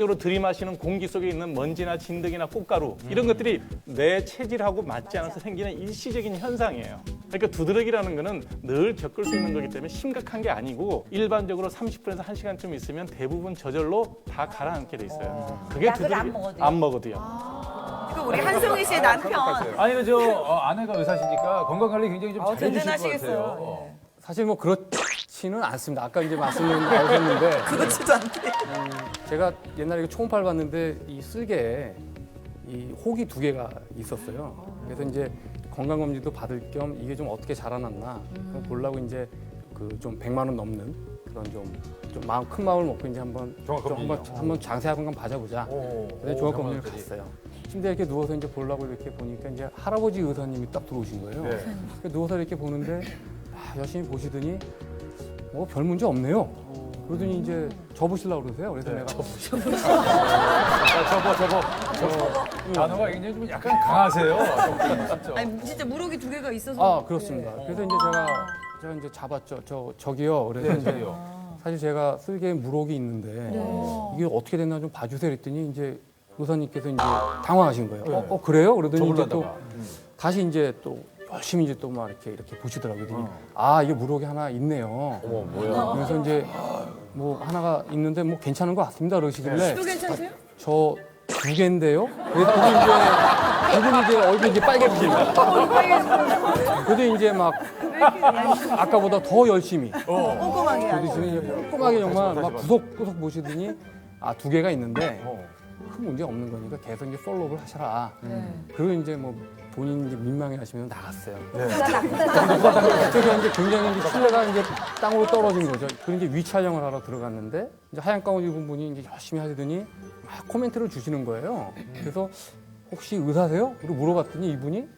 으로 들이마시는 공기 속에 있는 먼지나 진드기나 꽃가루 이런 것들이 내 체질하고 맞지 않아서 생기는 일시적인 현상이에요. 그러니까 두드러기라는 거는 늘 겪을 수 있는 거기 때문에 심각한 게 아니고 일반적으로 30분에서 1시간쯤 있으면 대부분 저절로 다 가라앉게 돼 있어요. 그게 약을 두드러기 안 먹어도요? 안 먹어도요. 그 우리 한송이 씨의 남편. 아니 아내가 의사시니까 건강 관리 굉장히 좀 잘해주실 것 든든하시겠어요. 같아요. 사실 뭐 그렇지는 않습니다. 아까 이제 말씀하셨는데 그렇지도 않대. 제가 옛날에 초음파를 봤는데 이 쓸개에 이 혹이 2개가 있었어요. 그래서 이제 건강검진도 받을 겸 이게 좀 어떻게 자라났나 보려고 이제 그 좀 100만 원 넘는 그런 좀 마음 큰 마음을 먹고 이제 한번 장세하고 한번 봐자보자. 그래서 종합검진을 갔어요. 침대에 이렇게 누워서 이제 보려고 이렇게 보니까 이제 할아버지 의사님이 딱 들어오신 거예요. 그래서 누워서 이렇게 보는데 열심히 보시더니 별 문제 없네요. 그러더니 이제 접으시려고 그러세요. 그래서 내가 단어가 굉장히 좀 약간 강하세요. 진짜. 아니 진짜 무릎이 2개가 있어서. 그렇습니다. 그래서 이제 제가 이제 잡았죠. 저기요. 그래서 이제 저기요. 사실 제가 쓸개에 물혹이 있는데 이게 어떻게 됐나 좀 봐주세요. 그랬더니 이제 의사님께서 이제 당황하신 거예요. 그래요? 그러더니 이제 또 다시 이제 또 열심히 이제 또 막 이렇게 보시더라고요. 그랬더니 이게 물혹이 하나 있네요. 어머 뭐야? 그래서 이제 뭐 하나가 있는데 뭐 괜찮은 것 같습니다. 그러시길래 또 괜찮으세요? 저 2개인데요? 그랬더니 이제 그분이 이제 얼굴이 이제 빨개지시는 거예요. 그래도 이제 막 아까보다 더 열심히 꼼꼼하게. 그러시더니 꼼꼼하게 정말 막 구석구석 보시더니 2개가 있는데 큰 문제 없는 거니까 계속 이제 팔로우를 하셔라. 그리고 이제 뭐 본인이 이제 민망해하시면 나갔어요. 그래서 이제 굉장히 이제 신뢰가 이제 땅으로 떨어진 거죠. 그리고 이제 위 촬영을 하러 들어갔는데 이제 하얀 가운 입은 분이 이제 열심히 하시더니 막 코멘트를 주시는 거예요. 그래서 혹시 의사세요? 그리고 물어봤더니 이분이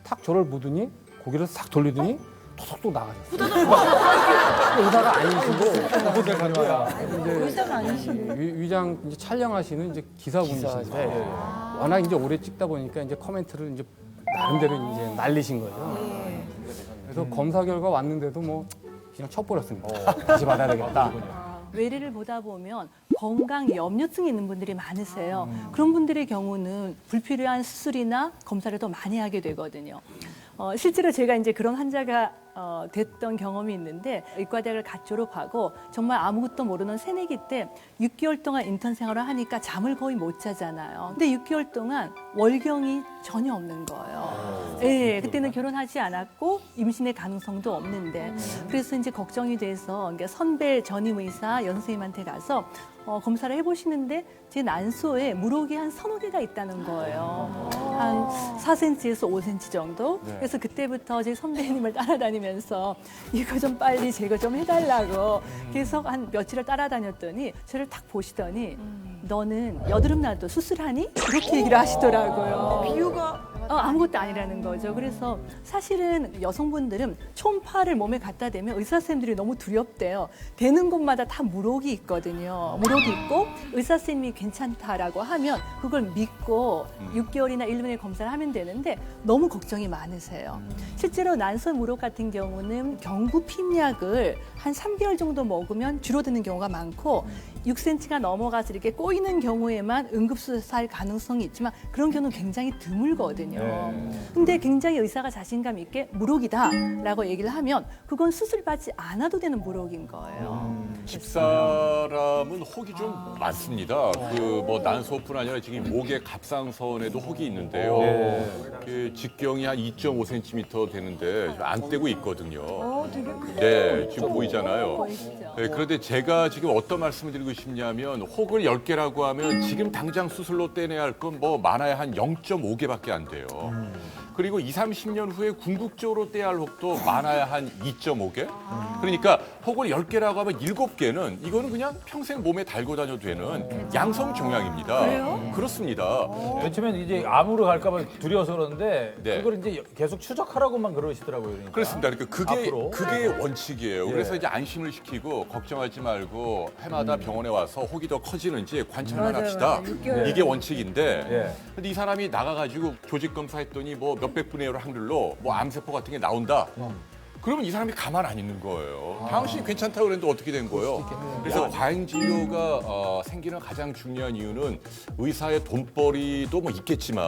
탁 저를 보더니 고개를 싹 돌리더니 톡톡 나가셨어요. 의사가 아니시고 의사가 아니시고. 위장 이제 촬영하시는 이제 기사분이신데 워낙 이제 오래 찍다 보니까 이제 코멘트를 이제 나름대로 이제 날리신 거죠. 그래서 검사 결과 왔는데도 뭐 그냥 쳐버렸습니다. 다시 받아야 되겠다. 외래를 보다 보면 건강 염려증이 있는 분들이 많으세요. 그런 분들의 경우는 불필요한 수술이나 검사를 더 많이 하게 되거든요. 실제로 제가 이제 그런 환자가 됐던 경험이 있는데 의과대학을 갓 졸업하고 정말 아무것도 모르는 새내기 때 6개월 동안 인턴 생활을 하니까 잠을 거의 못 자잖아요. 근데 6개월 동안 월경이 전혀 없는 거예요. 네, 그때는 결혼하지 않았고 임신의 가능성도 없는데 그래서 이제 걱정이 돼서 그러니까 선배 전임 의사 연수님한테 가서 검사를 해보시는데 제 난소에 물혹이 한 3-4개가 있다는 거예요. 한 4cm에서 5cm 정도. 그래서 그때부터 제 선배님을 따라다니면서 이거 좀 빨리 제거 좀 해달라고 계속 한 며칠을 따라다녔더니 저를 탁 보시더니 너는 여드름 나도 수술하니? 이렇게 얘기를 하시더라고요. 비유가 아무것도 아니라는 거죠. 그래서 사실은 여성분들은 초음파를 몸에 갖다 대면 의사 선생님들이 너무 두렵대요. 대는 곳마다 다 물혹이 있거든요. 물혹이 있고 의사 선생님이 괜찮다라고 하면 그걸 믿고 6개월이나 1년에 검사를 하면 되는데 너무 걱정이 많으세요. 실제로 난소 물혹 같은 경우는 경구 핀약을 한 3개월 정도 먹으면 줄어드는 경우가 많고 6cm가 넘어가서 이렇게 꼬이는 경우에만 응급수술할 가능성이 있지만 그런 경우는 굉장히 드물거든요. 근데 굉장히 의사가 자신감 있게 물혹이다라고 얘기를 하면 그건 수술받지 않아도 되는 물혹인 거예요. 집사람은 혹이 좀 많습니다. 그 뭐 난소뿐 아니라 지금 목의 갑상선에도 혹이 있는데요. 그 직경이 한 2.5cm 되는데 안 떼고 있거든요. 네, 지금 보이잖아요. 보이시죠? 네, 그런데 제가 지금 어떤 말씀을 드리고 싶냐면 혹을 10개라고 하면 지금 당장 수술로 떼내야 할 건 뭐 많아야 한 0.5개밖에 안 돼요. 그리고 20-30년 후에 궁극적으로 떼야 할 혹도 많아야 한 2.5개? 그러니까 혹을 10개라고 하면 7개는 이거는 그냥 평생 몸에 달고 다녀도 되는 양성 종양입니다. 그렇습니다. 맨 처음엔 이제 암으로 갈까봐 두려워서 그러는데 네. 그걸 이제 계속 추적하라고만 그러시더라고요. 그러니까. 그렇습니다. 그러니까 앞으로. 그게 원칙이에요. 예. 그래서 이제 안심을 시키고 걱정하지 말고 해마다 병원에 와서 혹이 더 커지는지 관찰만 합시다. 이게 원칙인데 예. 근데 이 사람이 나가가지고 조직 검사했더니 뭐 몇백 분의 1 확률로 뭐 암세포 같은 게 나온다. 그러면 이 사람이 가만 안 있는 거예요. 당신이 괜찮다고 그랬는데 어떻게 된 거예요? 그래서 과잉 진료가 생기는 가장 중요한 이유는 의사의 돈벌이도 뭐 있겠지만